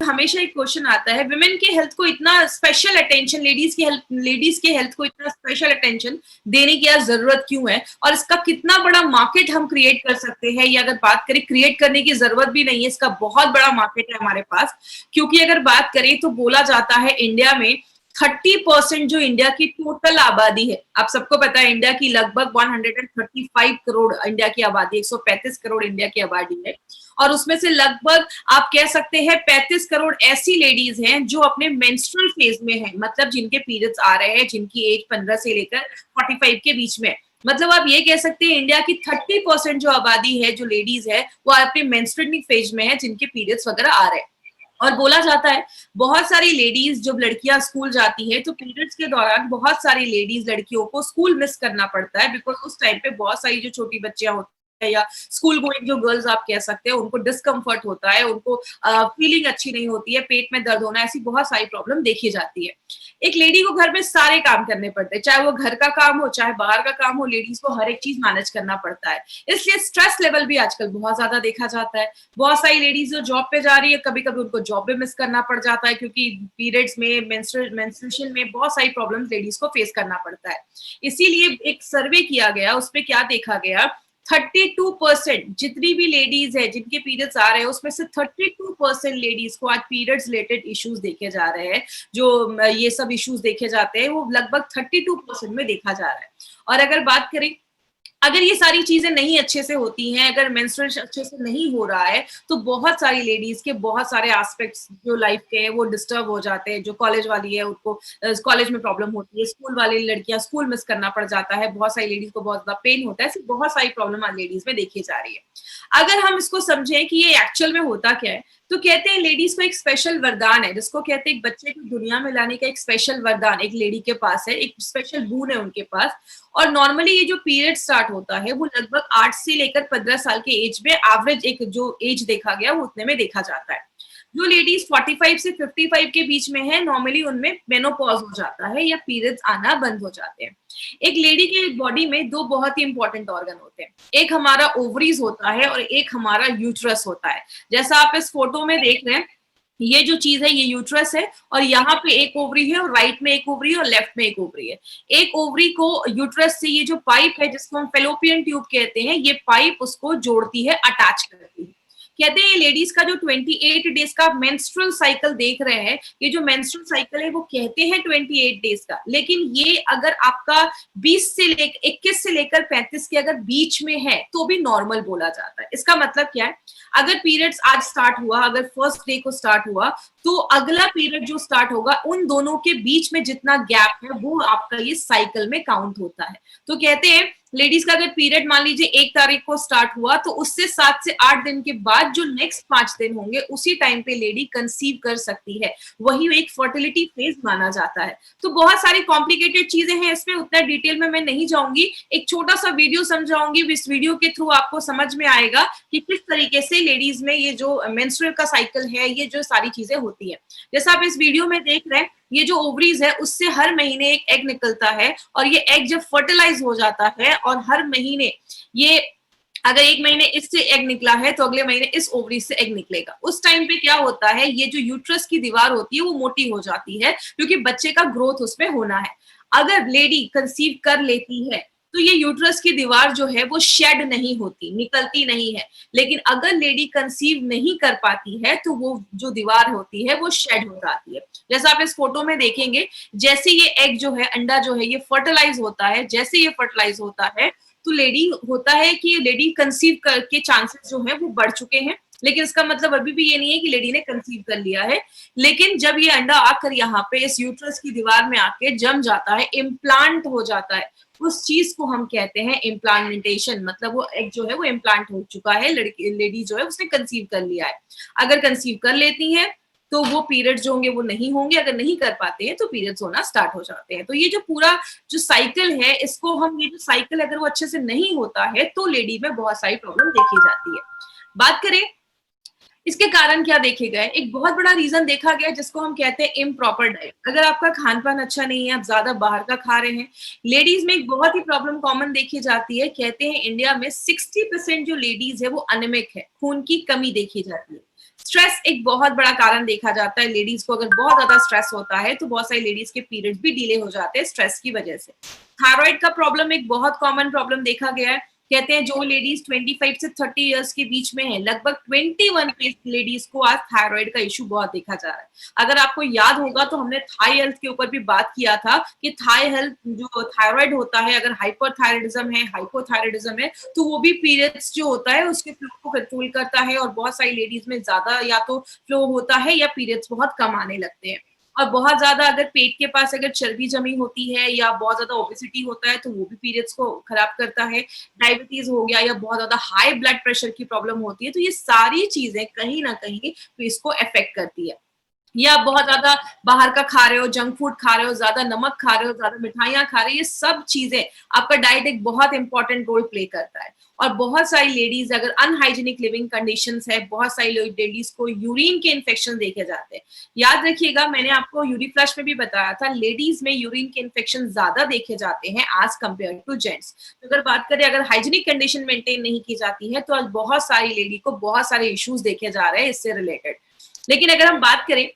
हमेशा एक क्वेश्चन आता है, विमेन के हेल्थ को इतना स्पेशल अटेंशन, लेडीज के हेल्थ को इतना स्पेशल अटेंशन देने की जरूरत क्यों है, और इसका कितना बड़ा मार्केट हम क्रिएट कर सकते हैं। या अगर बात करें, क्रिएट करने की जरूरत भी नहीं है, इसका बहुत बड़ा मार्केट है हमारे पास। क्योंकि अगर बात करें तो बोला जाता है इंडिया में 30% जो इंडिया की टोटल आबादी है, आप सबको पता है इंडिया की लगभग 135 करोड़ इंडिया की आबादी, 135 करोड़ इंडिया की आबादी है, और उसमें से लगभग आप कह सकते हैं 35 करोड़ ऐसी लेडीज हैं जो अपने मेंस्ट्रुअल फेज में हैं, मतलब जिनके पीरियड्स आ रहे हैं, जिनकी एज 15 से लेकर 45 के बीच में। मतलब आप ये कह सकते हैं इंडिया की 30% जो आबादी है, जो लेडीज है, वो अपने मेंस्ट्रुअल फेज में है, जिनके पीरियड्स वगैरह आ रहे हैं। और बोला जाता है बहुत सारी लेडीज, जब लड़कियां स्कूल जाती है तो पीरियड्स के दौरान बहुत सारी लेडीज लड़कियों को स्कूल मिस करना पड़ता है, बिकॉज उस टाइम पे बहुत सारी जो छोटी बच्चियां होती है या स्कूल गोइंग जो गर्ल्स आप कह सकते हैं, उनको डिस्कम्फर्ट होता है, उनको फीलिंग अच्छी नहीं होती है, पेट में दर्द होना, ऐसी बहुत सारी प्रॉब्लम देखी जाती है। एक लेडी को घर में सारे काम करने पड़ते हैं, चाहे वो घर का काम हो चाहे बाहर का काम हो, लेडीज को हर एक चीज मैनेज करना पड़ता है। इसलिए स्ट्रेस लेवल भी आजकल बहुत ज्यादा देखा जाता है। बहुत सारी लेडीज जो जॉब पे जा रही है, कभी कभी उनको जॉब भी मिस करना पड़ जाता है, क्योंकि पीरियड्स में, मेंस्ट्रुएशन में बहुत सारी प्रॉब्लम्स लेडीज को फेस करना पड़ता है। इसीलिए एक सर्वे किया गया, उसमें क्या देखा गया, 32% जितनी भी लेडीज है जिनके पीरियड्स आ रहे हैं, उसमें से 32% लेडीज को आज पीरियड्स रिलेटेड इश्यूज देखे जा रहे हैं। जो ये सब इश्यूज देखे जाते हैं वो लगभग 32% में देखा जा रहा है। और अगर बात करें, अगर ये सारी चीजें नहीं अच्छे से होती हैं, अगर मेंस्ट्रुएशन अच्छे से नहीं हो रहा है, तो बहुत सारी लेडीज के बहुत सारे एस्पेक्ट्स जो लाइफ के हैं वो डिस्टर्ब हो जाते हैं। जो कॉलेज वाली है उनको कॉलेज में प्रॉब्लम होती है, स्कूल वाली लड़कियां स्कूल मिस करना पड़ जाता है, बहुत सारी लेडीज को बहुत ज्यादा पेन होता है, ऐसी बहुत सारी प्रॉब्लम आज लेडीज में देखी जा रही है। अगर हम इसको समझें कि ये एक्चुअल में होता क्या है, तो कहते हैं लेडीज को एक स्पेशल वरदान है, जिसको कहते हैं एक बच्चे को दुनिया में लाने का एक स्पेशल वरदान एक लेडी के पास है, एक स्पेशल बून है उनके पास। और नॉर्मली ये जो पीरियड स्टार्ट होता है वो लगभग 8 से लेकर 15 साल के एज में, एवरेज एक जो एज देखा गया वो उतने में देखा जाता है। जो लेडीज 45 से 55 के बीच में है, नॉर्मली उनमें मेनोपॉज हो जाता है या पीरियड्स आना बंद हो जाते हैं। एक लेडी के बॉडी में दो बहुत ही इंपॉर्टेंट ऑर्गन होते हैं, एक हमारा ओवरीज होता है और एक हमारा यूट्रस होता है। जैसा आप इस फोटो में देख रहे हैं, ये जो चीज है ये यूट्रस है, और यहाँ पे एक ओवरी है, और राइट में एक ओवरी है, और लेफ्ट में एक ओवरी है। एक ओवरी को यूट्रस से ये जो पाइप है, जिसको हम फेलोपियन ट्यूब कहते हैं, ये पाइप उसको जोड़ती है, अटैच करती है। कहते हैं ये लेडीज का जो 28 डेज का मेंस्ट्रुअल साइकिल देख रहे हैं, ये जो मेंस्ट्रुअल साइकिल है वो कहते हैं 28 डेज का, लेकिन ये अगर आपका 21 से लेकर 35 के अगर बीच में है तो भी नॉर्मल बोला जाता है। इसका मतलब क्या है, अगर पीरियड्स आज स्टार्ट हुआ, अगर फर्स्ट डे को स्टार्ट हुआ, तो अगला पीरियड जो स्टार्ट होगा उन दोनों के बीच में जितना गैप है वो आपका ये साइकिल में काउंट होता है। तो कहते हैं लेडीज का अगर पीरियड मान लीजिए 1 तारीख को स्टार्ट हुआ, तो उससे 7 से 8 दिन के बाद जो नेक्स्ट 5 दिन होंगे, उसी टाइम पे लेडी कंसीव कर सकती है। वही एक फर्टिलिटी फेज माना जाता है। तो बहुत सारी कॉम्प्लिकेटेड चीजें हैं इसमें, उतना डिटेल में मैं नहीं जाऊंगी, एक छोटा सा वीडियो समझाऊंगी, इस वीडियो के थ्रू आपको समझ में आएगा कि किस तरीके से लेडीज में ये जो मेंस्ट्रुअल का साइकिल है, ये जो सारी चीजें होती है। जैसा आप इस वीडियो में देख रहे हैं, ये जो ओवरीज है उससे हर महीने एक एग निकलता है, और ये एग जब फर्टिलाइज हो जाता है, और हर महीने ये, अगर एक महीने इससे एग निकला है तो अगले महीने इस ओवरी से एग निकलेगा। उस टाइम पे क्या होता है, ये जो यूट्रस की दीवार होती है वो मोटी हो जाती है, क्योंकि बच्चे का ग्रोथ उसमें होना है। अगर लेडी कंसीव कर लेती है तो ये यूट्रस की दीवार जो है वो शेड नहीं होती, निकलती नहीं है। लेकिन अगर लेडी कंसीव नहीं कर पाती है तो वो जो दीवार होती है वो शेड हो जाती है। जैसा आप इस फोटो में देखेंगे, जैसे ये एग जो है, अंडा जो है, ये फर्टिलाइज होता है, जैसे ये फर्टिलाइज होता है तो लेडी होता है कि लेडी कंसीव के चांसेस जो है वो बढ़ चुके हैं। लेकिन इसका मतलब अभी भी ये नहीं है कि लेडी ने कंसीव कर लिया है। लेकिन जब ये अंडा आकर यहाँ पे इस यूट्रस की दीवार में आके जम जाता है, इम्प्लांट हो जाता है, उस चीज को हम कहते हैं इम्प्लांटेशन। मतलब वो एग जो है वो इम्प्लांट हो चुका है, लेडी जो है उसने कंसीव कर लिया है। अगर कंसीव कर लेती है तो वो पीरियड्स जो होंगे वो नहीं होंगे, अगर नहीं कर पाते हैं तो पीरियड्स होना स्टार्ट हो जाते हैं। तो ये जो पूरा जो साइकिल है, इसको हम, ये जो साइकिल अगर वो अच्छे से नहीं होता है तो लेडी में बहुत सारी प्रॉब्लम देखी जाती है। बात करें इसके कारण क्या देखे गए, एक बहुत बड़ा रीजन देखा गया जिसको हम कहते हैं इम्प्रॉपर डाइट। अगर आपका खान पान अच्छा नहीं है, आप ज्यादा बाहर का खा रहे हैं, लेडीज में एक बहुत ही प्रॉब्लम कॉमन देखी जाती है। कहते हैं इंडिया में 60% जो लेडीज है वो अनिमिक है, खून की कमी देखी जाती है। स्ट्रेस एक बहुत बड़ा कारण देखा जाता है। लेडीज को अगर बहुत ज्यादा स्ट्रेस होता है तो बहुत सारी लेडीज के पीरियड्स भी डिले हो जाते हैं स्ट्रेस की वजह से। थायराइड का प्रॉब्लम एक बहुत कॉमन प्रॉब्लम देखा गया है। कहते हैं जो लेडीज 25 से 30 इयर्स के बीच में है, लगभग 21 लेडीज को आज थायराइड का इशू बहुत देखा जा रहा है। अगर आपको याद होगा तो हमने थाई हेल्थ के ऊपर भी बात किया था कि थाई हेल्थ जो थायराइड होता है, अगर हाइपरथायराइडिज्म है, हाइपोथायराइडिज्म है, तो वो भी पीरियड्स जो होता है उसके फ्लो को कंट्रोल करता है और बहुत सारी लेडीज में ज्यादा या तो फ्लो होता है या पीरियड्स बहुत कम आने लगते हैं। और बहुत ज्यादा अगर पेट के पास अगर चर्बी जमी होती है या बहुत ज्यादा ओबेसिटी होता है तो वो भी पीरियड्स को खराब करता है। डायबिटीज हो गया या बहुत ज्यादा हाई ब्लड प्रेशर की प्रॉब्लम होती है, तो ये सारी चीजें कहीं ना कहीं इसको अफेक्ट करती है। या आप बहुत ज्यादा बाहर का खा रहे हो, जंक फूड खा रहे हो, ज्यादा नमक खा रहे हो, ज्यादा मिठाइयां खा रहे हो, ये सब चीजें, आपका डाइट एक बहुत इंपॉर्टेंट रोल प्ले करता है। और बहुत सारी लेडीज अगर अनहाइजीनिक लिविंग कंडीशंस है, बहुत सारी लेडीज को यूरिन के इन्फेक्शन देखे जाते हैं। याद रखिएगा, मैंने आपको यूरी फ्लश में भी बताया था, लेडीज में यूरिन के इन्फेक्शन ज्यादा देखे जाते हैं एज कम्पेयर टू जेंट्स। तो अगर बात करें, अगर हाइजीनिक कंडीशन मेंटेन नहीं की जाती है तो आज बहुत सारी लेडी को बहुत सारे इश्यूज देखे जा रहे हैं इससे रिलेटेड। लेकिन अगर हम बात करें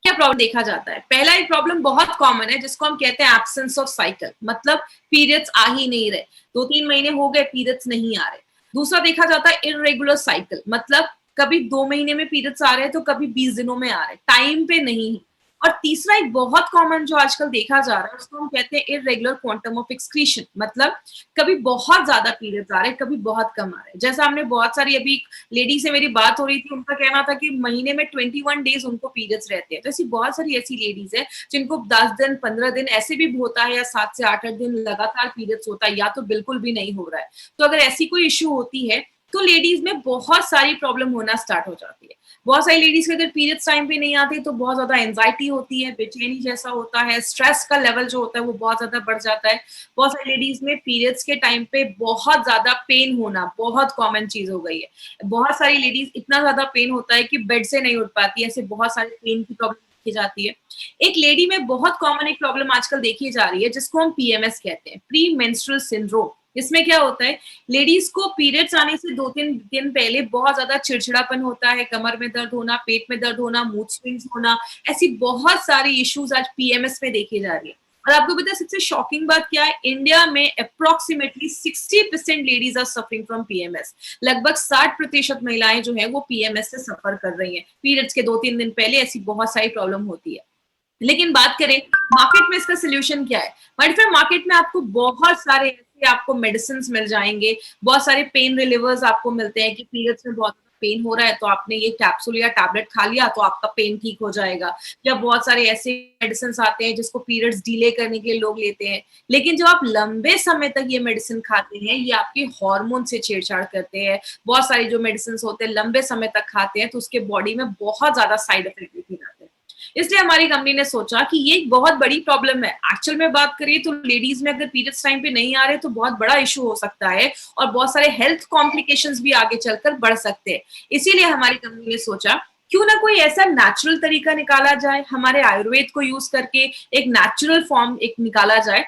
क्या प्रॉब्लम देखा जाता है, पहला एक प्रॉब्लम बहुत कॉमन है जिसको हम कहते हैं एब्सेंस ऑफ साइकिल, मतलब पीरियड्स आ ही नहीं रहे, 2-3 महीने हो गए पीरियड्स नहीं आ रहे। दूसरा देखा जाता है इररेगुलर साइकिल, मतलब कभी 2 महीने में पीरियड्स आ रहे हैं तो कभी 20 दिनों में आ रहे, टाइम पे नहीं। और तीसरा एक बहुत कॉमन जो आजकल देखा जा रहा है उसको हम कहते हैं इररेगुलर क्वांटम ऑफ एक्सक्रीशन, मतलब कभी बहुत ज्यादा पीरियड्स आ रहे हैं, कभी बहुत कम आ रहे हैं। जैसा हमने बहुत सारी अभी लेडी से मेरी बात हो रही थी, उनका कहना था कि महीने में 21 डेज उनको पीरियड्स रहते हैं। तो ऐसी बहुत सारी ऐसी लेडीज है जिनको 10 दिन 15 दिन ऐसे भी होता है या 7 से 8 दिन लगातार पीरियड्स होता है या तो बिल्कुल भी नहीं हो रहा है। तो अगर ऐसी कोई इश्यू होती है तो लेडीज में बहुत सारी प्रॉब्लम होना स्टार्ट हो जाती है। बहुत सारी लेडीज के अगर पीरियड्स टाइम पे नहीं आते तो बहुत ज्यादा एंजाइटी होती है, बेचैनी जैसा होता है, स्ट्रेस का लेवल जो होता है वो बहुत ज्यादा बढ़ जाता है। बहुत सारी लेडीज में पीरियड्स के टाइम पे बहुत ज्यादा पेन होना बहुत कॉमन चीज हो गई है। बहुत सारी लेडीज इतना ज्यादा पेन होता है कि बेड से नहीं उठ पाती, ऐसे बहुत सारे पेन की प्रॉब्लम देखी जाती है। एक लेडी में बहुत कॉमन एक प्रॉब्लम आजकल देखी जा रही है जिसको हम पीएमएस कहते हैं, प्री मेंस्ट्रुअल सिंड्रोम। इसमें क्या होता है, लेडीज को पीरियड्स आने से 2-3 दिन पहले बहुत ज्यादा चिड़चिड़ापन होता है, कमर में दर्द होना, पेट में दर्द होना, मूड स्विंग्स होना, ऐसी बहुत सारी इश्यूज आज पीएमएस में देखी जा रही है। और आपको पता है सबसे शॉकिंग बात क्या है, इंडिया में approximately 60% ladies are suffering from PMS. लगभग 60% महिलाएं जो है वो पीएमएस से सफर कर रही हैं। पीरियड्स के 2-3 दिन पहले ऐसी बहुत सारी प्रॉब्लम होती है। लेकिन बात करें मार्केट में इसका सोल्यूशन क्या है, बट फिर मार्केट में आपको बहुत सारे ऐसे आपको मेडिसिन मिल जाएंगे, बहुत सारे पेन रिलीवर्स आपको मिलते हैं कि पीरियड्स में बहुत पेन हो रहा है तो आपने ये कैप्सूल या टैबलेट खा लिया तो आपका पेन ठीक हो जाएगा। या बहुत सारे ऐसे मेडिसिन आते हैं जिसको पीरियड्स डिले करने के लिए लोग लेते हैं। लेकिन जब आप लंबे समय तक ये मेडिसिन खाते हैं, ये आपके हार्मोन से छेड़छाड़ करते हैं। बहुत सारी जो मेडिसिन होते हैं लंबे समय तक खाते हैं तो उसके बॉडी में बहुत ज्यादा साइड इफेक्ट देखे जाते हैं। इसलिए हमारी कंपनी ने सोचा कि ये एक बहुत बड़ी प्रॉब्लम है। एक्चुअल में बात करिए तो लेडीज में अगर पीरियड्स टाइम पे नहीं आ रहे तो बहुत बड़ा इशू हो सकता है और बहुत सारे हेल्थ कॉम्प्लिकेशंस भी आगे चलकर बढ़ सकते हैं। इसीलिए हमारी कंपनी ने सोचा क्यों ना कोई ऐसा नेचुरल तरीका निकाला जाए, हमारे आयुर्वेद को यूज करके एक नेचुरल फॉर्म एक निकाला जाए।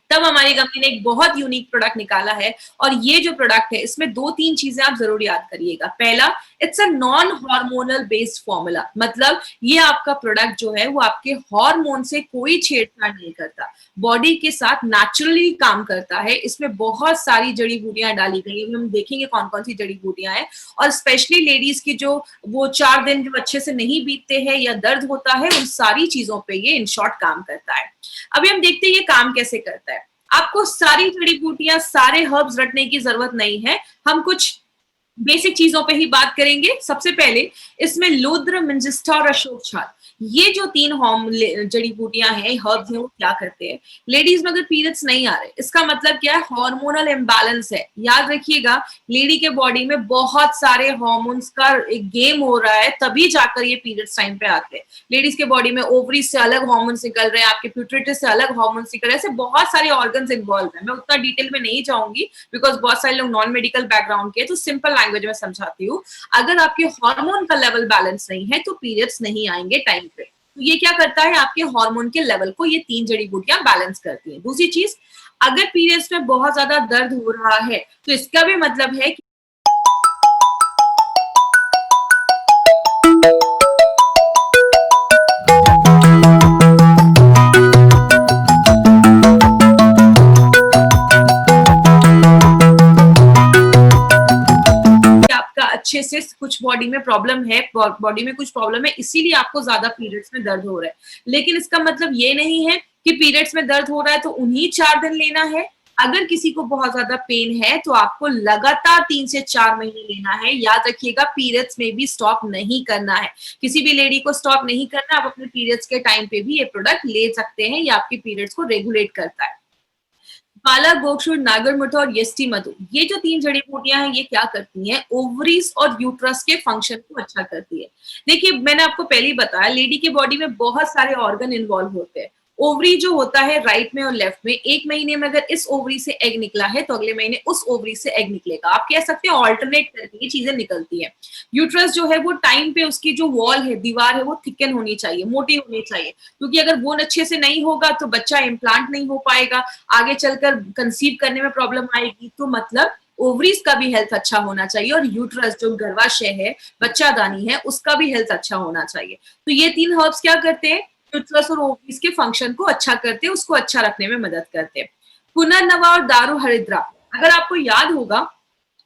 तब हमारी कंपनी ने एक बहुत यूनिक प्रोडक्ट निकाला है। और ये जो प्रोडक्ट है इसमें 2-3 चीजें आप जरूर याद करिएगा। पहला, it's a non hormonal based formula, मतलब ये आपका प्रोडक्ट जो है वो आपके हार्मोन से कोई छेड़छाड़ नहीं करता, बॉडी के साथ नेचुरली काम करता है। इसमें बहुत सारी जड़ी बूटियां डाली गई है, हम देखेंगे कौन कौन सी जड़ी बूटियां हैं। और स्पेशली लेडीज की जो वो 4 दिन जो अच्छे से नहीं बीतते हैं या दर्द होता है, उन सारी चीजों पे ये इन शॉर्ट काम करता है। अभी हम देखते हैं ये काम कैसे करता है। आपको सारी जड़ी बूटियां, सारे हर्ब्स रटने की जरूरत नहीं है, हम कुछ बेसिक चीजों पे ही बात करेंगे। सबसे पहले इसमें लूद्र, मिंजिस्टा और अशोक छाल, ये जो 3 जड़ी बूटियां हैं, हर्ब्स हैं, वो क्या करते हैं। लेडीज में अगर पीरियड्स नहीं आ रहे, इसका मतलब क्या है, हार्मोनल इम्बैलेंस है। याद रखिएगा, लेडी के बॉडी में बहुत सारे हार्मोन्स का एक गेम हो रहा है, तभी जाकर ये पीरियड्स टाइम पे आते हैं। लेडीज के बॉडी में ओवरी से अलग हार्मोन्स निकल रहे हैं, आपके प्यूटरिटस से अलग हार्मोन्स निकल रहे हैं, ऐसे बहुत सारे ऑर्गन्स इन्वॉल्व है। मैं उतना डिटेल में नहीं जाऊंगी बिकॉज बहुत सारे लोग नॉन मेडिकल बैकग्राउंड के, तो सिंपल लैंग्वेज में समझाती हूँ। अगर आपके हार्मोन का लेवल बैलेंस नहीं है तो पीरियड्स नहीं आएंगे टाइम पे। तो ये क्या करता है, आपके हार्मोन के लेवल को ये 3 जड़ी बूटियां बैलेंस करती हैं। दूसरी चीज, अगर पीरियड्स में बहुत ज्यादा दर्द हो रहा है तो इसका भी मतलब है कि कुछ बॉडी में प्रॉब्लम है, बॉडी में कुछ प्रॉब्लम है, इसीलिए आपको ज्यादा पीरियड्स में दर्द हो रहा है। लेकिन इसका मतलब ये नहीं है कि पीरियड्स में दर्द हो रहा है तो उन्हीं 4 दिन लेना है। अगर किसी को बहुत ज्यादा पेन है तो आपको लगातार 3 से 4 महीने लेना है। याद रखिएगा, पीरियड्स में भी स्टॉप नहीं करना है, किसी भी लेडी को स्टॉप नहीं करना। आप अपने पीरियड्स के टाइम पे भी ये प्रोडक्ट ले सकते हैं, ये आपके पीरियड्स को रेगुलेट करता है। पाला, गोक्षुर, नागरमुठ और यष्टि मधु, ये जो 3 जड़ी बूटियां हैं, ये क्या करती हैं? ओवरीज और यूट्रस के फंक्शन को अच्छा करती है। देखिए, मैंने आपको पहले ही बताया, लेडी की बॉडी में बहुत सारे ऑर्गन इन्वॉल्व होते हैं। ओवरी जो होता है राइट में और लेफ्ट में, एक महीने में अगर इस ओवरी से एग निकला है तो अगले महीने उस ओवरी से एग निकलेगा। आप कह सकते हैं ऑल्टरनेट करके ये चीजें निकलती है। यूट्रस जो है वो टाइम पे उसकी जो वॉल है, दीवार है, वो थिकन होनी चाहिए, मोटी होनी चाहिए, क्योंकि अगर वो अच्छे से नहीं होगा तो बच्चा इम्प्लांट नहीं हो पाएगा, आगे चलकर कंसीव करने में प्रॉब्लम आएगी। तो मतलब ओवरीज का भी हेल्थ अच्छा होना चाहिए और यूट्रस जो गर्भाशय है, बच्चादानी है, उसका भी हेल्थ अच्छा होना चाहिए। तो ये 3 हर्ब्स क्या करते हैं? यूट्रस और ओवरीज के फंक्शन को अच्छा करते हैं, उसको अच्छा रखने में मदद करते हैं। पुनर्नवा और दारू हरिद्रा, अगर आपको याद होगा,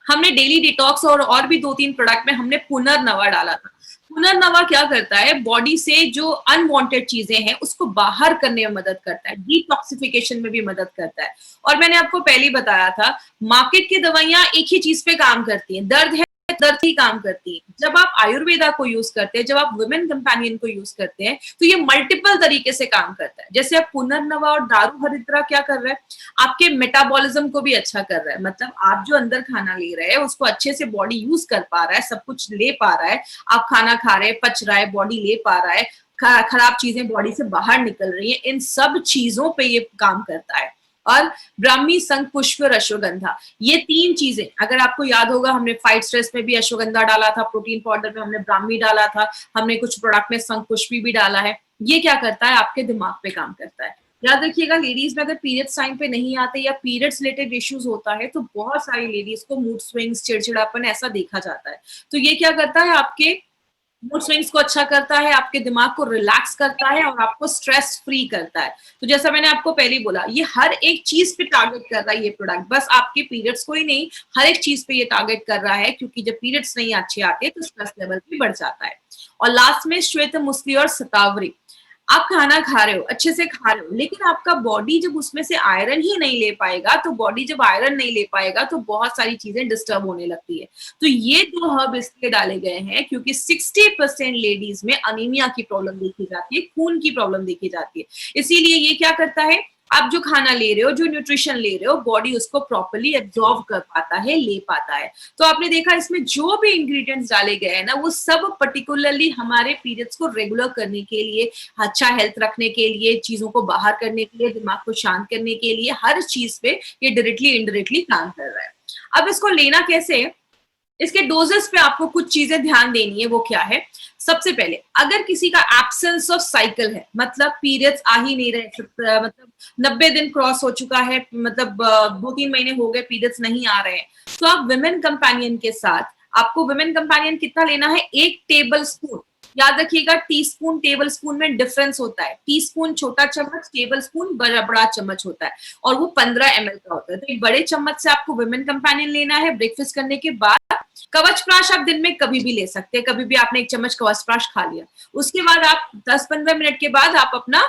हमने डेली डिटॉक्स और भी 2-3 प्रोडक्ट में हमने पुनर्नवा डाला था। पुनर्नवा क्या करता है? बॉडी से जो अनवांटेड चीजें हैं उसको बाहर करने में मदद करता है, डिटॉक्सिफिकेशन में भी मदद करता है। और मैंने आपको पहले ही बताया था, मार्केट की दवाइयां एक ही चीज पे काम करती हैं, दर्द है दर्द ही काम करती है। जब आप आयुर्वेदा को यूज करते हैं, जब आप वुमेन कंपेनियन को यूज करते हैं, तो ये मल्टीपल तरीके से काम करता है। जैसे आप पुनर्नवा और दारू हरिद्रा क्या कर रहा है? आपके मेटाबॉलिज्म को भी अच्छा कर रहा है, मतलब आप जो अंदर खाना ले रहे हैं उसको अच्छे से बॉडी यूज कर पा रहा है, सब कुछ ले पा रहा है, आप खाना खा रहे हैं, पच रहा है, बॉडी ले पा रहा है, खराब चीजें बॉडी से बाहर निकल रही है, इन सब चीजों पे ये काम करता है। और ब्राह्मी, शंख पुष्प और अश्वगंधा, ये 3 चीजें, अगर आपको याद होगा, हमने फाइट स्ट्रेस में भी अश्वगंधा डाला था, प्रोटीन पाउडर में हमने ब्राह्मी डाला था, हमने कुछ प्रोडक्ट में शंख पुष्प भी डाला है। ये क्या करता है? आपके दिमाग पे काम करता है। याद रखिएगा, लेडीज में अगर पीरियड्स टाइम पे नहीं आते या पीरियड्स रिलेटेड इश्यूज होता है तो बहुत सारी लेडीज को मूड स्विंग्स, चिड़चिड़ापन ऐसा देखा जाता है। तो ये क्या करता है? आपके मूड स्विंग्स को अच्छा करता है, आपके दिमाग को रिलैक्स करता है और आपको स्ट्रेस फ्री करता है। तो जैसा मैंने आपको पहले ही बोला, ये हर एक चीज पे टारगेट कर रहा है ये प्रोडक्ट, बस आपके पीरियड्स को ही नहीं, हर एक चीज पे ये टारगेट कर रहा है, क्योंकि जब पीरियड्स नहीं अच्छे आते तो स्ट्रेस लेवल भी बढ़ जाता है। और लास्ट में श्वेत मुस्ली और शतावरी, आप खाना खा रहे हो, अच्छे से खा रहे हो, लेकिन आपका बॉडी जब उसमें से आयरन ही नहीं ले पाएगा, तो बॉडी जब आयरन नहीं ले पाएगा तो बहुत सारी चीजें डिस्टर्ब होने लगती है। तो ये 2 हर्ब इसलिए डाले गए हैं क्योंकि 60% लेडीज में अनीमिया की प्रॉब्लम देखी जाती है, खून की प्रॉब्लम देखी जाती है। इसीलिए ये क्या करता है? आप जो खाना ले रहे हो, जो न्यूट्रिशन ले रहे हो, बॉडी उसको प्रॉपर्ली एब्जॉर्ब कर पाता है, ले पाता है। तो आपने देखा, इसमें जो भी इंग्रेडिएंट्स डाले गए हैं ना, वो सब पर्टिकुलरली हमारे पीरियड्स को रेगुलर करने के लिए, अच्छा हेल्थ रखने के लिए, चीजों को बाहर करने के लिए, दिमाग को शांत करने के लिए, हर चीज पे ये डायरेक्टली इनडायरेक्टली काम कर रहा है। अब इसको लेना कैसे है? इसके डोजेस पे आपको कुछ चीजें ध्यान देनी है। वो क्या है? सबसे पहले, अगर किसी का एब्सेंस ऑफ साइकिल है, मतलब पीरियड्स आ ही नहीं रहे, मतलब 90 दिन क्रॉस हो चुका है, मतलब 2-3 महीने हो गए पीरियड्स नहीं आ रहे हैं, तो आप विमेन कंपेनियन के साथ, आपको विमेन कंपेनियन कितना लेना है? 1 टेबल स्पून। याद रखिएगा, टीस्पून टेबल स्पून में डिफरेंस होता है। टीस्पून छोटा चम्मच, टेबल स्पून बड़ा चम्मच होता है, और वो 15 ml का होता है। तो एक बड़े चम्मच से आपको विमेन कंपेनियन लेना है ब्रेकफास्ट करने के बाद। कवच प्राश आप दिन में कभी भी ले सकते हैं, कभी भी आपने 1 चम्मच कवच प्राश खा लिया, उसके बाद आप 10-15 मिनट के बाद आप अपना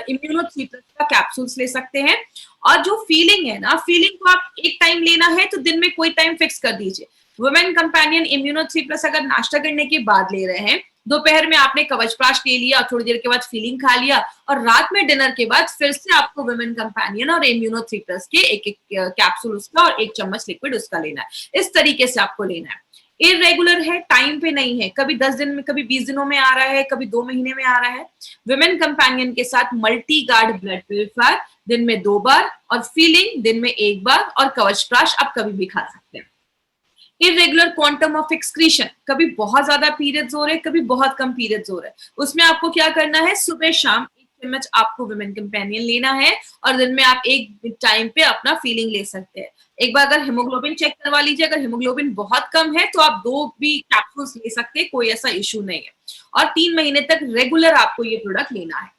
इम्यूनो 3+ का कैप्सूल्स ले सकते हैं। और जो फीलिंग है ना, फीलिंग को आप एक टाइम लेना है तो दिन में कोई टाइम फिक्स कर दीजिए। वुमेन कंपेनियन इम्यूनो 3+ अगर नाश्ता करने के बाद ले रहे हैं, दोपहर में आपने कवच प्राश ले लिया, थोड़ी देर के बाद फीलिंग खा लिया, और रात में डिनर के बाद फिर से आपको वुमेन कंपेनियन और इम्यूनो 3+ के एक कैप्सूल उसका और 1 चम्मच लिक्विड उसका लेना है। इस तरीके से आपको लेना है। इरेगुलर है, टाइम पे नहीं है, कभी 10 दिन में, कभी 20 दिनों में आ रहा है, कभी 2 महीने में आ रहा है। वुमेन कंपेनियन के साथ मल्टी गार्ड ब्लड प्यूरिफायर दिन में 2 बार, और फीलिंग दिन में 1 बार, और कवच प्राश आप कभी भी खा सकते हैं। इरेगुलर क्वांटम ऑफ एक्सक्रीशन, कभी बहुत ज्यादा पीरियड्स हो रहे हैं, कभी बहुत कम पीरियड्स हो रहे हैं, उसमें आपको क्या करना है? सुबह शाम 1 चम्मच आपको विमेन कंपेनियन लेना है, और दिन में आप एक टाइम पे अपना फीलिंग ले सकते हैं। एक बार अगर हेमोग्लोबिन चेक करवा लीजिए, अगर हेमोग्लोबिन बहुत कम है तो आप 2 भी कैप्सूल्स ले सकते हैं, कोई ऐसा इश्यू नहीं है। और 3 महीने तक रेगुलर आपको ये प्रोडक्ट लेना है।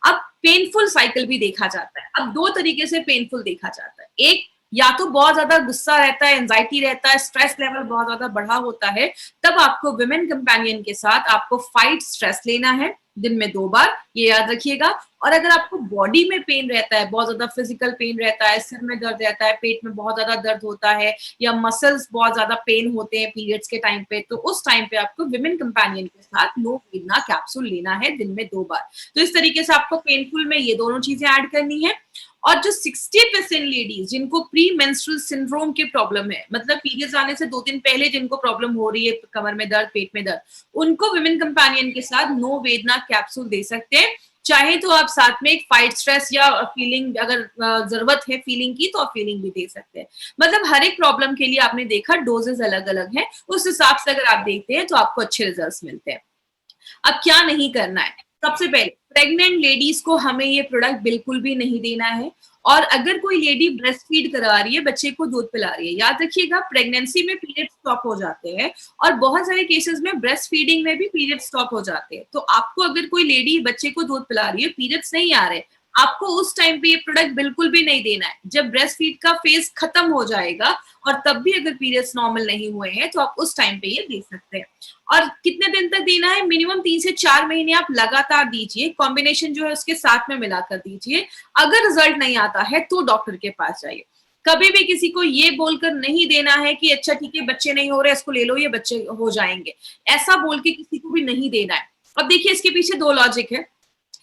अब पेनफुल साइकिल भी देखा जाता है। अब 2 तरीके से पेनफुल देखा जाता है। एक, या तो बहुत ज्यादा गुस्सा रहता है, एंजाइटी रहता है, स्ट्रेस लेवल बहुत ज्यादा बढ़ा होता है, तब आपको विमेन कंपेनियन के साथ आपको फाइट स्ट्रेस लेना है दिन में 2 बार, ये याद रखिएगा। और अगर आपको बॉडी में पेन रहता है, बहुत ज्यादा फिजिकल पेन रहता है, सिर में दर्द रहता है, पेट में बहुत ज्यादा दर्द होता है, या मसल्स बहुत ज्यादा पेन होते हैं पीरियड्स के टाइम पे, तो उस टाइम पे आपको विमेन कंपेनियन के साथ नो वेदना कैप्सूल लेना है दिन में 2 बार। तो इस तरीके से आपको पेनफुल में ये दोनों चीजें ऐड करनी है। और जो 60% लेडीज जिनको प्री मेंस्ट्रुअल सिंड्रोम की प्रॉब्लम है, मतलब पीरियड्स आने से 2 दिन पहले जिनको प्रॉब्लम हो रही है, कमर में दर्द, पेट में दर्द, उनको विमेन कंपेनियन के साथ नो वेदना कैप्सूल दे सकते हैं। चाहे तो आप साथ में एक फाइट स्ट्रेस या फीलिंग, अगर जरूरत है फीलिंग की, तो आप फीलिंग भी दे सकते हैं। मतलब हर एक प्रॉब्लम के लिए आपने देखा डोजेस अलग अलग है, उस हिसाब से अगर आप देखते हैं तो आपको अच्छे रिजल्ट्स मिलते हैं। अब क्या नहीं करना है, सबसे पहले प्रेग्नेंट लेडीज को हमें ये प्रोडक्ट बिल्कुल भी नहीं देना है। और अगर कोई लेडी ब्रेस्ट फीड करा रही है, बच्चे को दूध पिला रही है, याद रखिएगा प्रेगनेंसी में पीरियड स्टॉप हो जाते हैं, और बहुत सारे केसेस में ब्रेस्ट फीडिंग में भी पीरियड स्टॉप हो जाते हैं। तो आपको अगर कोई लेडी बच्चे को दूध पिला रही है, पीरियड्स नहीं आ रहे, आपको उस टाइम पे ये प्रोडक्ट बिल्कुल भी नहीं देना है। जब ब्रेस्ट फीड का फेज खत्म हो जाएगा और तब भी अगर पीरियड्स नॉर्मल नहीं हुए हैं, तो आप उस टाइम पे ये दे सकते हैं। और कितने दिन तक देना है? मिनिमम 3 से 4 महीने आप लगातार दीजिए, कॉम्बिनेशन जो है उसके साथ में मिलाकर दीजिए। अगर रिजल्ट नहीं आता है तो डॉक्टर के पास जाइए। कभी भी किसी को ये बोलकर नहीं देना है कि अच्छा ठीक है बच्चे नहीं हो रहे, इसको ले लो, ये बच्चे हो जाएंगे, ऐसा बोल के किसी को भी नहीं देना है। अब देखिए इसके पीछे 2 लॉजिक है।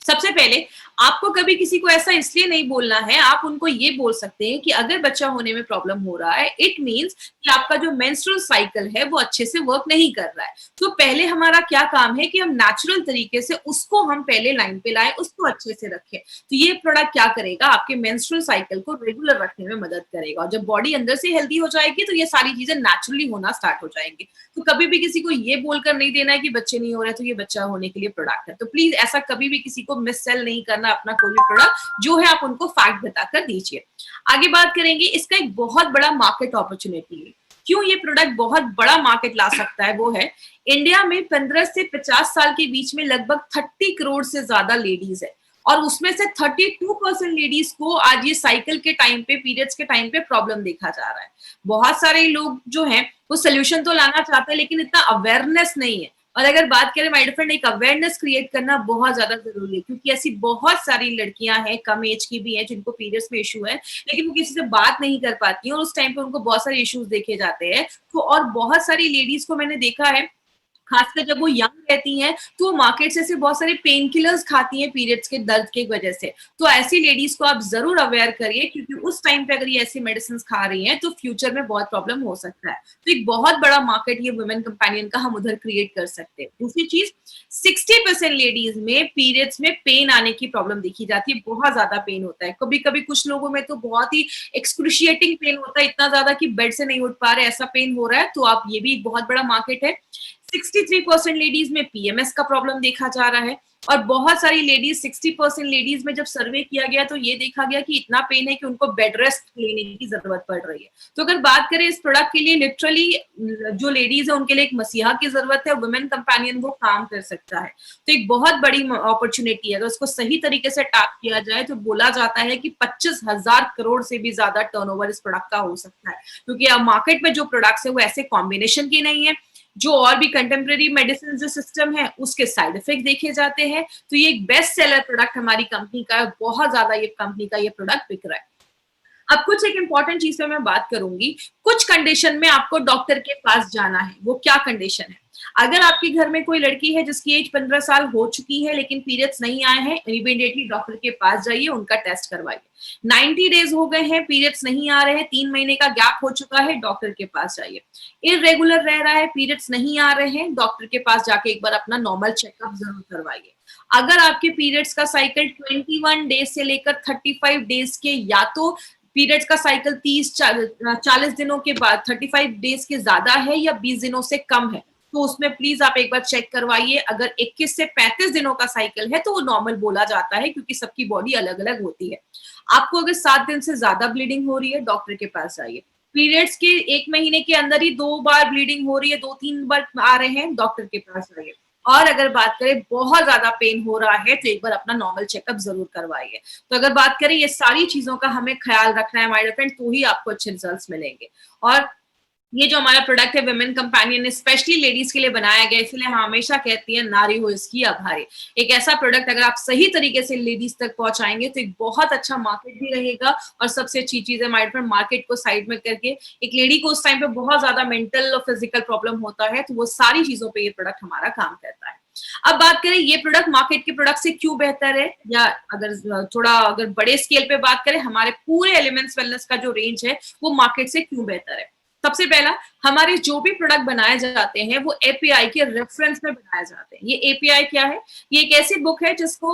सबसे पहले आपको कभी किसी को ऐसा इसलिए नहीं बोलना है, आप उनको ये बोल सकते हैं कि अगर बच्चा होने में प्रॉब्लम हो रहा है, इट मींस कि आपका जो मेंस्ट्रुअल साइकिल है वो अच्छे से वर्क नहीं कर रहा है। तो पहले हमारा क्या काम है कि हम नेचुरल तरीके से उसको हम पहले लाइन पे लाएं, उसको अच्छे से रखें। तो ये प्रोडक्ट क्या करेगा, आपके मेंस्ट्रुअल साइकिल को रेगुलर रखने में मदद करेगा। और जब बॉडी अंदर से हेल्दी हो जाएगी तो ये सारी चीजें नेचुरली होना स्टार्ट हो जाएंगी। तो कभी भी किसी को ये बोलकर नहीं देना है कि बच्चे नहीं हो रहे तो ये बच्चा होने के लिए प्रोडक्ट है। तो प्लीज ऐसा कभी भी किसी को मिस सेल नहीं करना अपना कोई भी प्रोडक्ट, जो है आप उनको फैक्ट बताकर दीजिए। आगे बात करेंगे, इसका एक बहुत बड़ा मार्केट अपॉर्चुनिटी है। क्यों ये प्रोडक्ट बहुत बड़ा मार्केट ला सकता है, वो है इंडिया में 15 से 50 साल के बीच में लगभग 30 करोड़ से ज्यादा लेडीज है, और उसमें से 32% लेडीज को आज ये साइकिल के टाइम पे, पीरियड्स के टाइम पे प्रॉब्लम देखा जा रहा है। बहुत सारे लोग जो हैं वो सोल्यूशन तो लाना चाहते हैं, लेकिन इतना अवेयरनेस नहीं है। और अगर बात करें माय डियर, एक अवेयरनेस क्रिएट करना बहुत ज्यादा जरूरी है, क्योंकि ऐसी बहुत सारी लड़कियां हैं, कम एज की भी हैं, जिनको पीरियड्स में इशू है, लेकिन वो किसी से बात नहीं कर पाती हैं, और उस टाइम पे उनको बहुत सारे इश्यूज देखे जाते हैं। तो और बहुत सारी लेडीज को मैंने देखा है, खासकर जब वो यंग रहती हैं, तो वो मार्केट से बहुत सारे पेन किलर्स खाती हैं पीरियड्स के दर्द की वजह से। तो ऐसी लेडीज को आप जरूर अवेयर करिए, क्योंकि उस टाइम पे अगर ये ऐसी मेडिसिन खा रही हैं तो फ्यूचर में बहुत प्रॉब्लम हो सकता है। तो एक बहुत बड़ा मार्केट ये वुमेन कंपेनियन का हम उधर क्रिएट कर सकते हैं। दूसरी चीज, 60% लेडीज में पीरियड्स में पेन आने की प्रॉब्लम देखी जाती है, बहुत ज्यादा पेन होता है। कभी कभी कुछ लोगों में तो बहुत ही एक्सक्रूशिएटिंग पेन होता है, इतना ज्यादा कि बेड से नहीं उठ पा रहे, ऐसा पेन हो रहा है। तो आप, ये भी एक बहुत बड़ा मार्केट है। 63% लेडीज में पीएमएस का प्रॉब्लम देखा जा रहा है, और बहुत सारी लेडीज, 60% लेडीज में जब सर्वे किया गया तो ये देखा गया कि इतना पेन है कि उनको बेड रेस्ट लेने की जरूरत पड़ रही है। तो अगर बात करें इस प्रोडक्ट के लिए, लिटरली जो लेडीज है उनके लिए एक मसीहा की जरूरत है, वुमेन कंपेनियन वो काम कर सकता है। तो एक बहुत बड़ी अपॉर्चुनिटी है, अगर उसको सही तरीके से टैप किया जाए तो बोला जाता है कि 25,000 करोड़ से भी ज्यादा टर्नओवर इस प्रोडक्ट का हो सकता है। क्योंकि अब मार्केट में जो प्रोडक्ट्स है वो ऐसे कॉम्बिनेशन की नहीं है, जो और भी कंटेम्प्रेरी मेडिसिन जो सिस्टम है उसके साइड इफेक्ट देखे जाते हैं। तो ये एक बेस्ट सेलर प्रोडक्ट हमारी कंपनी का, बहुत ज्यादा ये कंपनी का ये प्रोडक्ट बिक रहा है। अब कुछ एक इंपॉर्टेंट चीज पे मैं बात करूंगी, कुछ कंडीशन में आपको डॉक्टर के पास जाना है। वो क्या कंडीशन है? अगर आपके घर में कोई लड़की है जिसकी एज 15 साल हो चुकी है लेकिन पीरियड्स नहीं आए हैं, इमीडिएटली डॉक्टर के पास जाइए, उनका टेस्ट करवाइए। 90 डेज हो गए हैं, पीरियड्स नहीं आ रहे हैं, 3 महीने का गैप हो चुका है, डॉक्टर के पास जाइए। इररेगुलर रह रहा है, पीरियड्स नहीं आ रहे हैं, डॉक्टर के पास जाके एक बार अपना नॉर्मल चेकअप जरूर करवाइए। अगर आपके पीरियड्स का साइकिल 21 डेज से लेकर 35 डेज के, या तो पीरियड्स का साइकिल 30-40 दिनों के बाद 35 डेज के ज्यादा है, या 20 दिनों से कम है, तो उसमें प्लीज आप एक बार चेक करवाइए। अगर 21 से 35 दिनों का साइकिल है तो वो नॉर्मल बोला जाता है, क्योंकि सबकी बॉडी अलग अलग होती है। आपको अगर 7 दिन से ज्यादा ब्लीडिंग हो रही है, डॉक्टर के पास जाइए। पीरियड्स के 1 महीने के अंदर ही 2 बार ब्लीडिंग हो रही है, 2-3 बार आ रहे हैं, डॉक्टर के पास जाइए। और अगर बात करें बहुत ज्यादा पेन हो रहा है तो एक बार अपना नॉर्मल चेकअप जरूर करवाइए। तो अगर बात करें ये सारी चीजों का हमें ख्याल रखना है माय डियर फ्रेंड, तो ही आपको अच्छे रिजल्ट्स मिलेंगे। और ये जो हमारा प्रोडक्ट है विमेन कंपेनियन स्पेशली लेडीज के लिए बनाया गया, इसलिए हम हमेशा कहती हैं नारी हो इसकी आभारी। एक ऐसा प्रोडक्ट अगर आप सही तरीके से लेडीज तक पहुंचाएंगे तो एक बहुत अच्छा मार्केट भी रहेगा। और सबसे अच्छी चीज है माइंड पर मार्केट को साइड में करके, एक लेडी को उस टाइम पे बहुत ज्यादा मेंटल और फिजिकल प्रॉब्लम होता है, तो वो सारी चीजों पे ये प्रोडक्ट हमारा काम करता है। अब बात करें ये प्रोडक्ट मार्केट के प्रोडक्ट से क्यों बेहतर है, या अगर थोड़ा अगर बड़े स्केल पे बात करें हमारे पूरे एलिमेंट्स वेलनेस का जो रेंज है वो मार्केट से क्यों बेहतर है। सबसे पहला, हमारे जो भी प्रोडक्ट बनाए जाते हैं वो एपीआई के रेफरेंस में बनाए जाते हैं। ये एपीआई क्या है? ये एक ऐसी बुक है जिसको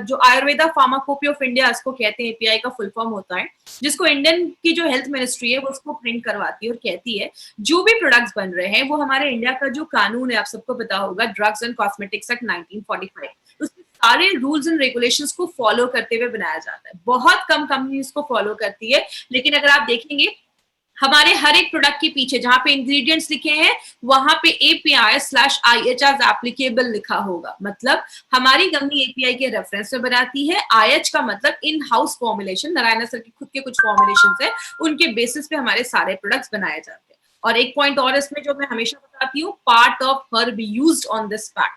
जो आयुर्वेदा फार्माकोपी ऑफ इंडिया इसको कहते हैं, एपीआई का फुल फॉर्म होता है, जिसको इंडियन की जो हेल्थ मिनिस्ट्री है वो उसको प्रिंट करवाती है और कहती है जो भी प्रोडक्ट्स बन रहे हैं वो हमारे इंडिया का जो कानून है, आप सबको पता होगा, ड्रग्स एंड कॉस्मेटिक्स एक्ट 1945, उसके सारे रूल्स एंड रेगुलेशंस को फॉलो करते हुए बनाया जाता है। बहुत कम कंपनी इसको फॉलो करती है, लेकिन अगर आप देखेंगे हमारे हर एक प्रोडक्ट के पीछे जहां पे इंग्रेडिएंट्स लिखे हैं वहां पे API/IH एप्लीकेबल लिखा होगा। मतलब हमारी कंपनी एपीआई के रेफरेंस में बनाती है, IH का मतलब in house formulation, Narayan sir के खुद के कुछ फॉर्मुलेशंस है, उनके बेसिस पे हमारे सारे प्रोडक्ट्स बनाए जाते हैं। और एक पॉइंट और इसमें जो मैं हमेशा बताती हूँ, part of herb used on this pack,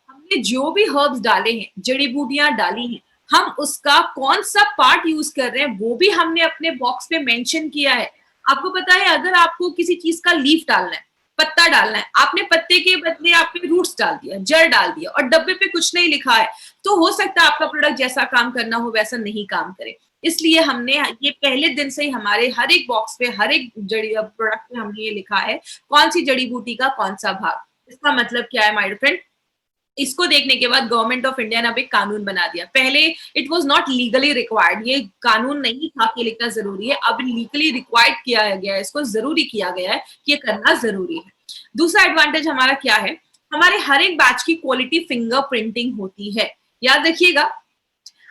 हमने जो भी हर्ब्स डाले हैं, जड़ी बूटियां डाली हैं, हम उसका कौन सा पार्ट यूज कर रहे हैं वो भी हमने अपने बॉक्स पे मेंशन किया है। आपको पता है अगर आपको किसी चीज का लीफ डालना है, पत्ता डालना है, आपने पत्ते के बदले आपने रूट्स डाल दिया, जड़ डाल दिया और डब्बे पे कुछ नहीं लिखा है, तो हो सकता है आपका प्रोडक्ट जैसा काम करना हो वैसा नहीं काम करे। इसलिए हमने ये पहले दिन से ही हमारे हर एक बॉक्स पे, हर एक जड़ी प्रोडक्ट पे हमने ये लिखा है कौन सी जड़ी बूटी का कौन सा भाग। इसका मतलब क्या है माय डियर फ्रेंड, इसको देखने के बाद गवर्नमेंट ऑफ इंडिया ने अब एक कानून बना दिया। पहले it was not legally required, ये कानून नहीं था कि लिखना जरूरी है, अब लीगली रिक्वायर्ड किया गया है, इसको जरूरी किया गया है कि ये करना जरूरी है। दूसरा एडवांटेज हमारा क्या है, हमारे हर एक बैच की क्वालिटी फिंगर प्रिंटिंग होती है। याद रखिएगा,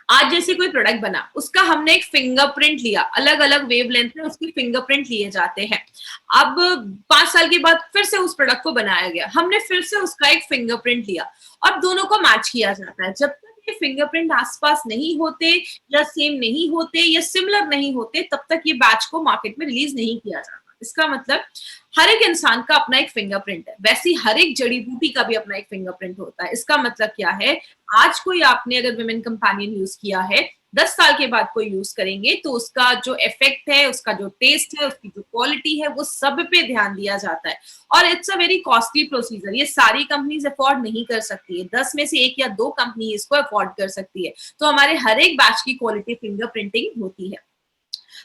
आज जैसे कोई प्रोडक्ट बना, उसका हमने एक फिंगरप्रिंट लिया, अलग अलग वेवलेंथ में उसकी फिंगरप्रिंट लिए जाते हैं। अब 5 साल के बाद फिर से उस प्रोडक्ट को बनाया गया, हमने फिर से उसका एक फिंगरप्रिंट लिया और दोनों को मैच किया जाता है। जब तक ये फिंगरप्रिंट आसपास नहीं होते या सेम नहीं होते या सिमिलर नहीं होते, तब तक ये बैच को मार्केट में रिलीज नहीं किया जाता। इसका मतलब हर एक इंसान का अपना एक फिंगरप्रिंट है, वैसे हर एक जड़ी बूटी का भी अपना एक फिंगरप्रिंट होता है। इसका मतलब क्या है, आज कोई आपने अगर विमेन कंपेनियन यूज किया है, 10 साल के बाद कोई यूज करेंगे तो उसका जो इफेक्ट है, उसका जो टेस्ट है, उसकी जो क्वालिटी है, वो सब पे ध्यान दिया जाता है। और it's a very costly procedure, ये सारी कंपनीज अफोर्ड नहीं कर सकती है, 10 में से 1 या 2 कंपनी इसको अफोर्ड कर सकती है। तो हमारे हर एक बैच की क्वालिटी फिंगरप्रिंटिंग होती है।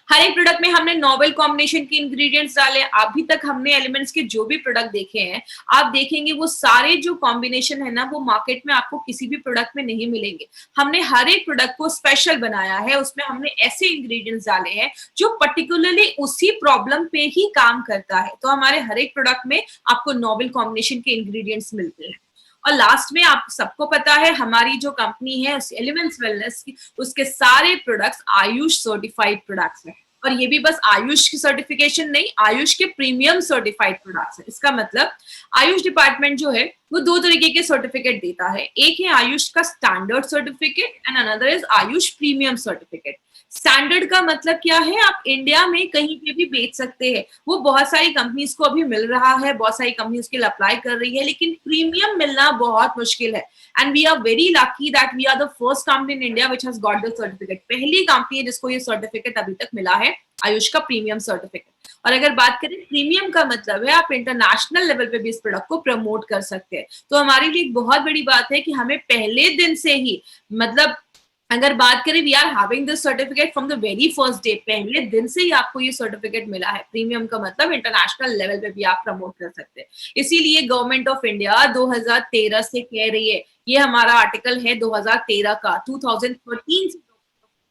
हर एक प्रोडक्ट में हमने नोवेल कॉम्बिनेशन के इंग्रेडिएंट्स डाले। अभी तक हमने एलिमेंट्स के जो भी प्रोडक्ट देखे हैं, आप देखेंगे वो सारे जो कॉम्बिनेशन है ना, वो मार्केट में आपको किसी भी प्रोडक्ट में नहीं मिलेंगे। हमने हर एक प्रोडक्ट को स्पेशल बनाया है, उसमें हमने ऐसे इंग्रेडिएंट्स डाले हैं जो पर्टिकुलरली उसी प्रॉब्लम पे ही काम करता है। तो हमारे हर एक प्रोडक्ट में आपको नोवेल कॉम्बिनेशन के इंग्रेडिएंट्स मिलते हैं। और लास्ट में आप सबको पता है हमारी जो कंपनी है एलिमेंट्स वेलनेस की, उसके सारे प्रोडक्ट्स आयुष सर्टिफाइड प्रोडक्ट्स हैं। और ये भी बस आयुष की सर्टिफिकेशन नहीं, आयुष के प्रीमियम सर्टिफाइड प्रोडक्ट्स है। इसका मतलब आयुष डिपार्टमेंट जो है वो 2 तरीके के सर्टिफिकेट देता है, एक है आयुष का standard certificate and another is Ayush premium certificate. Standard का मतलब क्या है, आप इंडिया में कहीं पे भी बेच सकते हैं, वो बहुत सारी कंपनीज को अभी मिल रहा है, बहुत सारी कंपनी उसके लिए अप्लाई कर रही है, लेकिन प्रीमियम मिलना बहुत मुश्किल है। And we are very lucky that we are the first company in India which has got the certificate. पहली कंपनी है जिसको ये सर्टिफिकेट अभी तक मिला है, आयुष का प्रीमियम सर्टिफिकेट। और अगर बात करें प्रीमियम का मतलब है आप इंटरनेशनल लेवल पे भी इस प्रोडक्ट को प्रमोट कर सकते हैं। तो हमारे लिए एक बहुत बड़ी बात है कि हमें पहले दिन से ही, मतलब अगर बात करें we are having this certificate from the very first day, पहले दिन से ही आपको ये सर्टिफिकेट मिला है। प्रीमियम का मतलब इंटरनेशनल लेवल पे भी आप प्रमोट कर सकते हैं। इसीलिए गवर्नमेंट ऑफ इंडिया 2013 से कह रही है, ये हमारा आर्टिकल है 2013 का, 2013 से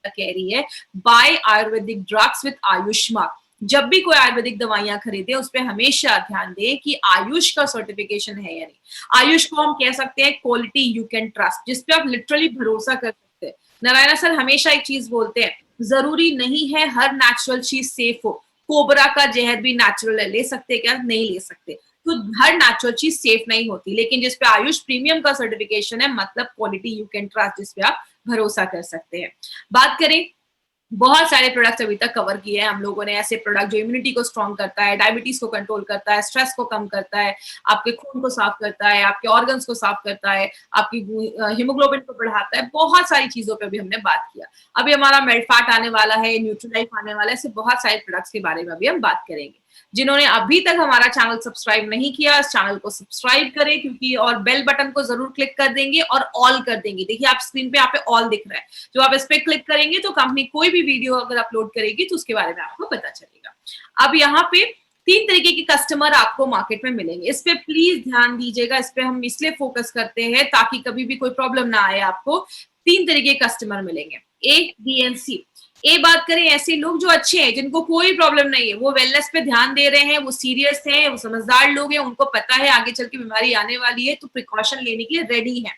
कह रही है by Ayurvedic drugs with AYUSH mark. जब भी कोई आयुर्वेदिक दवाइयां खरीदे उस पर हमेशा ध्यान दें कि आयुष का सर्टिफिकेशन है या नहीं। आयुष को हम कह सकते हैं क्वालिटी यू कैन ट्रस्ट, जिसपे आप लिटरली भरोसा कर सकते हैं। नारायण सर हमेशा एक चीज बोलते हैं, जरूरी नहीं है हर नेचुरल चीज सेफ हो, कोबरा का जहर भी नेचुरल है, ले सकते क्या? नहीं ले सकते। तो हर नेचुरल चीज सेफ नहीं होती, लेकिन जिसपे आयुष प्रीमियम का सर्टिफिकेशन है, मतलब क्वालिटी यू कैन ट्रस्ट, जिसपे आप भरोसा कर सकते हैं। बात करें, बहुत सारे प्रोडक्ट्स अभी तक कवर किए हैं हम लोगों ने, ऐसे प्रोडक्ट जो इम्यूनिटी को स्ट्रॉन्ग करता है, डायबिटीज को कंट्रोल करता है, स्ट्रेस को कम करता है, आपके खून को साफ करता है, आपके ऑर्गन्स को साफ करता है, आपकी हीमोग्लोबिन को बढ़ाता है, बहुत सारी चीजों पे भी हमने बात किया। अभी हमारा मेडफैट आने वाला है, न्यूट्रीलाइफ आने वाला है, ऐसे बहुत सारे प्रोडक्ट्स के बारे में अभी हम बात करेंगे। जिन्होंने अभी तक हमारा चैनल सब्सक्राइब नहीं किया, इस चैनल को सब्सक्राइब करें, क्योंकि और बेल बटन को जरूर क्लिक कर देंगे और ऑल कर देंगे। देखिए आप स्क्रीन पे, यहाँ पे ऑल दिख रहा है, जो आप इस पे क्लिक करेंगे तो कंपनी कोई भी वीडियो अगर अपलोड करेगी तो उसके बारे में आपको पता चलेगा। अब यहाँ पे 3 तरीके के कस्टमर आपको मार्केट में मिलेंगे, इस पे प्लीज ध्यान दीजिएगा। इस पे हम इसलिए फोकस करते हैं ताकि कभी भी कोई प्रॉब्लम ना आए आपको। 3 तरीके के कस्टमर मिलेंगे, ए, बी एंड सी। ए बात करें, ऐसे लोग जो अच्छे हैं, जिनको कोई प्रॉब्लम नहीं है, वो वेलनेस पे ध्यान दे रहे हैं, वो सीरियस हैं, वो समझदार लोग हैं, उनको पता है आगे चल के बीमारी आने वाली है, तो प्रिकॉशन लेने के लिए रेडी हैं।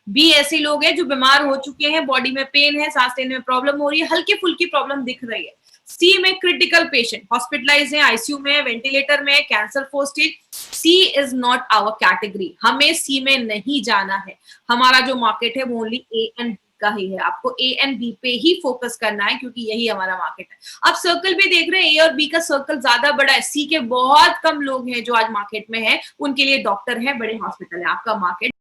बी ऐसे लोग हैं जो बीमार हो चुके हैं, बॉडी में पेन है, सांस लेने में प्रॉब्लम हो रही है, हल्की फुल्की प्रॉब्लम दिख रही है। सी में क्रिटिकल पेशेंट, हॉस्पिटलाइज है, आईसीयू में, वेंटिलेटर में, cancer 4 stage. C is not our category, हमें सी में नहीं जाना है। हमारा जो मार्केट है वो ओनली ए एंड का ही है, आपको ए एंड बी पे ही फोकस करना है, क्योंकि यही हमारा मार्केट है। आप सर्कल भी देख रहे हैं, ए और बी का सर्कल ज्यादा बड़ा है, सी के बहुत कम लोग हैं जो आज मार्केट में है, उनके लिए डॉक्टर है, बड़े हॉस्पिटल है। आपका मार्केट